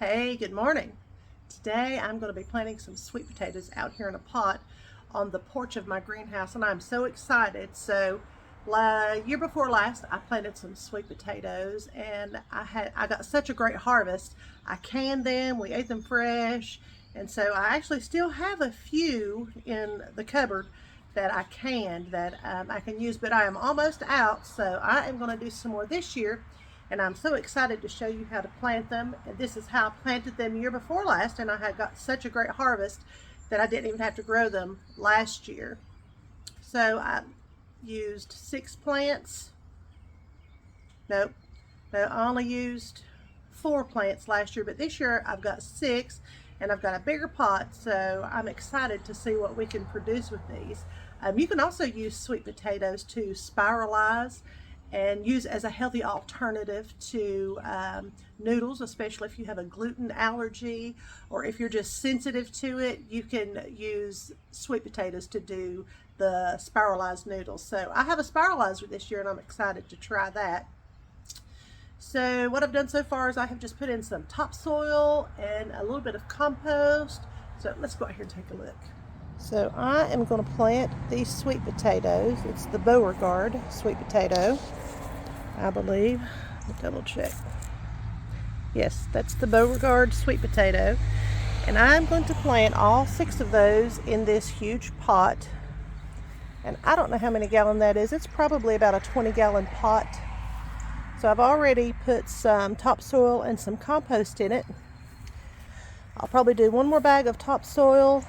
Hey, good morning. Today I'm going to be planting some sweet potatoes out here in a pot on the porch of my greenhouse, and I'm so excited. So, year before last, I planted some sweet potatoes, and I got such a great harvest. I canned them, we ate them fresh, and so I actually still have a few in the cupboard that I canned that I can use, but I am almost out, so I am going to do some more this year, and I'm so excited to show you how to plant them. And this is how I planted them year before last, and I had got such a great harvest that I didn't even have to grow them last year. So I used 6 plants. Nope, no, I only used 4 plants last year, but this year I've got 6, and I've got a bigger pot, so I'm excited to see what we can produce with these. You can also use sweet potatoes to spiralize and use as a healthy alternative to noodles, especially if you have a gluten allergy or if you're just sensitive to it. You can use sweet potatoes to do the spiralized noodles. So I have a spiralizer this year, and I'm excited to try that. So what I've done so far is I have just put in some topsoil and a little bit of compost. So let's go out here and take a look. So I am going to plant these sweet potatoes. It's the Beauregard sweet potato, I believe. Let me double check. Yes, that's the Beauregard sweet potato. And I'm going to plant all 6 of those in this huge pot. And I don't know how many gallon that is. It's probably about a 20-gallon pot. So I've already put some topsoil and some compost in it. I'll probably do 1 more bag of topsoil,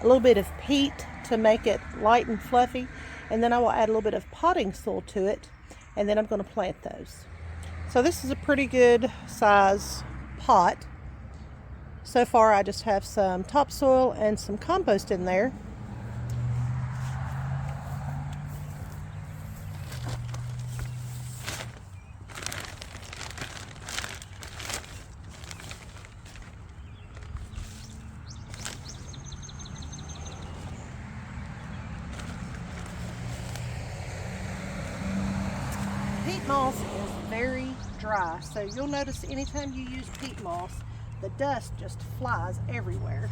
a little bit of peat to make it light and fluffy, and then I will add a little bit of potting soil to it, and then I'm going to plant those. So this is a pretty good size pot. So far I just have some topsoil and some compost in there. Peat moss is very dry, so you'll notice anytime you use peat moss, the dust just flies everywhere.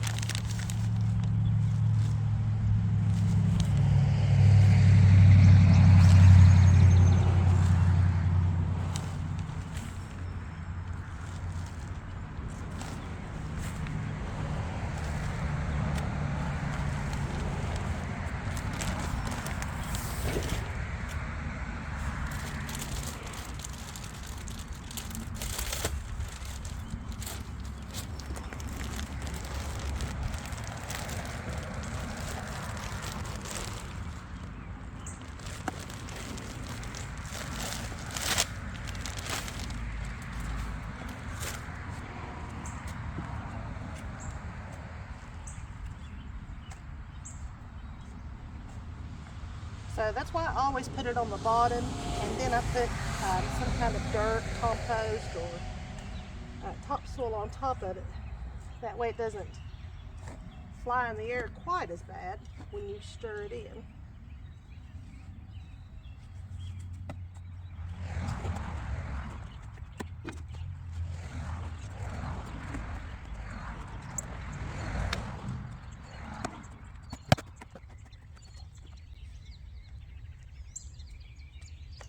So that's why I always put it on the bottom, and then I put some kind of dirt, compost, or topsoil on top of it. That way it doesn't fly in the air quite as bad when you stir it in.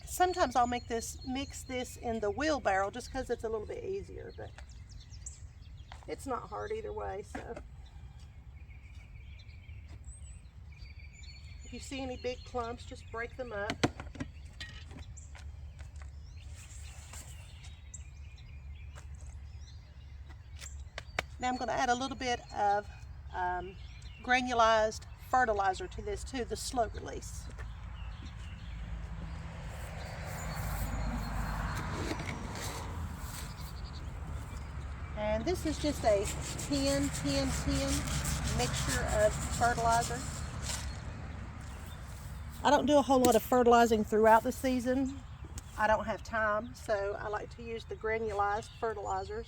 Sometimes I'll mix this in the wheelbarrow just because it's a little bit easier, but it's not hard either way. So if you see any big clumps, just break them up. Now I'm going to add a little bit of granulized fertilizer to this too, the slow release. And this is just a 10-10-10 mixture of fertilizer. I don't do a whole lot of fertilizing throughout the season. I don't have time, so I like to use the granulized fertilizers.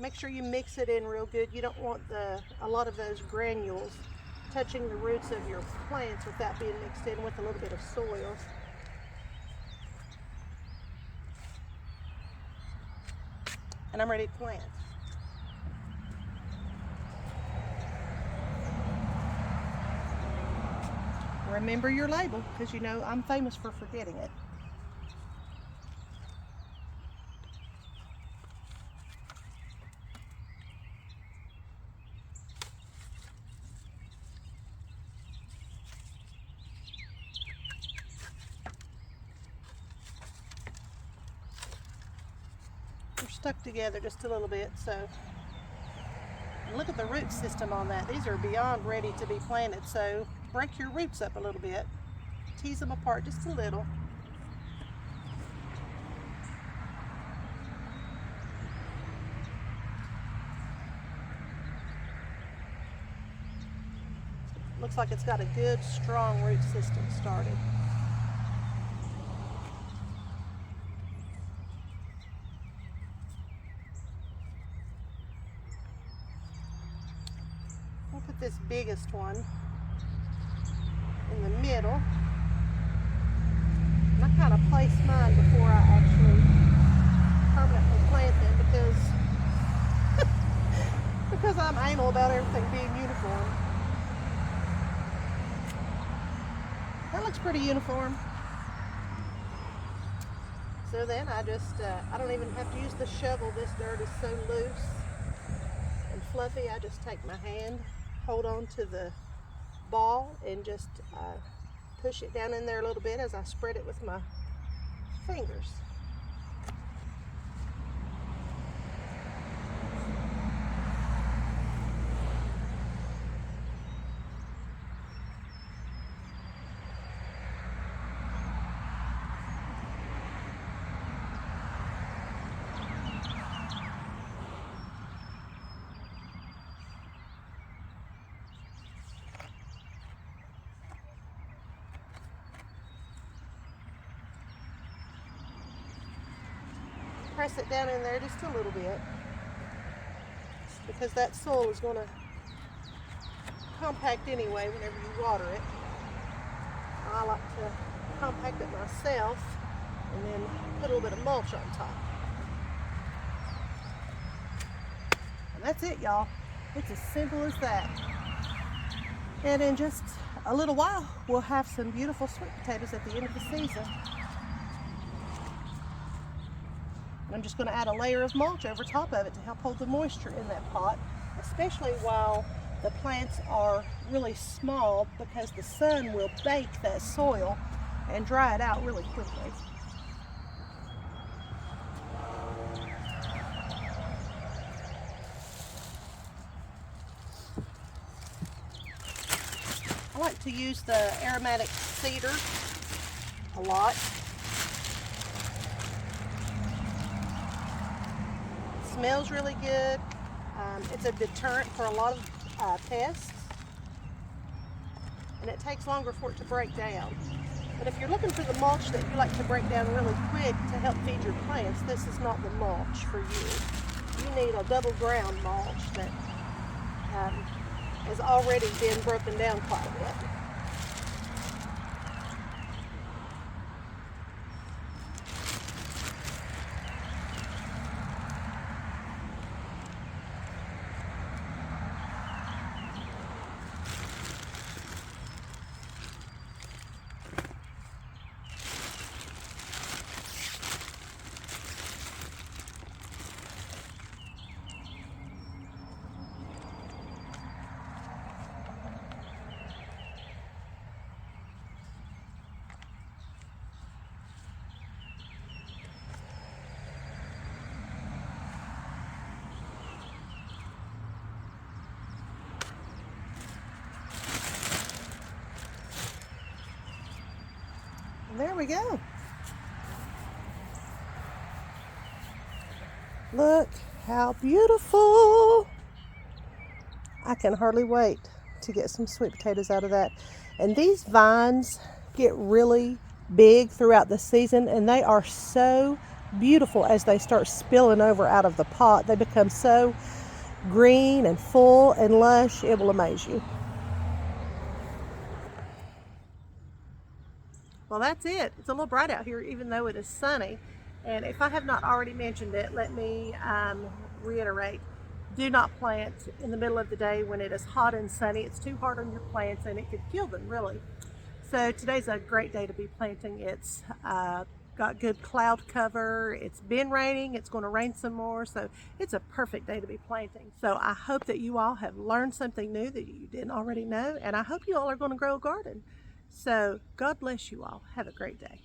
make sure you mix it in real good. You don't want a lot of those granules touching the roots of your plants without being mixed in with a little bit of soil. And I'm ready to plant. Remember your label, because you know I'm famous for forgetting it. They're stuck together just a little bit, so look at the root system on that. These are beyond ready to be planted, so break your roots up a little bit. Tease them apart just a little. Looks like it's got a good, strong root system started. We'll put this biggest one in the middle. And I kind of place mine before I actually permanently plant them because I'm anal about everything being uniform. That looks pretty uniform. So then I don't even have to use the shovel. This dirt is so loose and fluffy. I just take my hand, hold on to the ball, and just push it down in there a little bit as I spread it with my fingers. Press it down in there just a little bit, because that soil is going to compact anyway whenever you water it. I like to compact it myself and then put a little bit of mulch on top. And that's it, y'all. It's as simple as that. And in just a little while, we'll have some beautiful sweet potatoes at the end of the season. I'm just going to add a layer of mulch over top of it to help hold the moisture in that pot, especially while the plants are really small, because the sun will bake that soil and dry it out really quickly. I like to use the aromatic cedar a lot. Smells really good. It's a deterrent for a lot of pests, and it takes longer for it to break down. But if you're looking for the mulch that you like to break down really quick to help feed your plants, this is not the mulch for you. You need a double ground mulch that has already been broken down quite a bit. There we go. Look how beautiful. I can hardly wait to get some sweet potatoes out of that. And these vines get really big throughout the season, and they are so beautiful as they start spilling over out of the pot. They become so green and full and lush, it will amaze you. Well, that's it. It's a little bright out here, even though it is sunny. And if I have not already mentioned it, let me reiterate. Do not plant in the middle of the day when it is hot and sunny. It's too hard on your plants and it could kill them, really. So today's a great day to be planting. It's got good cloud cover. It's been raining. It's going to rain some more. So it's a perfect day to be planting. So I hope that you all have learned something new that you didn't already know. And I hope you all are going to grow a garden. So God bless you all. Have a great day.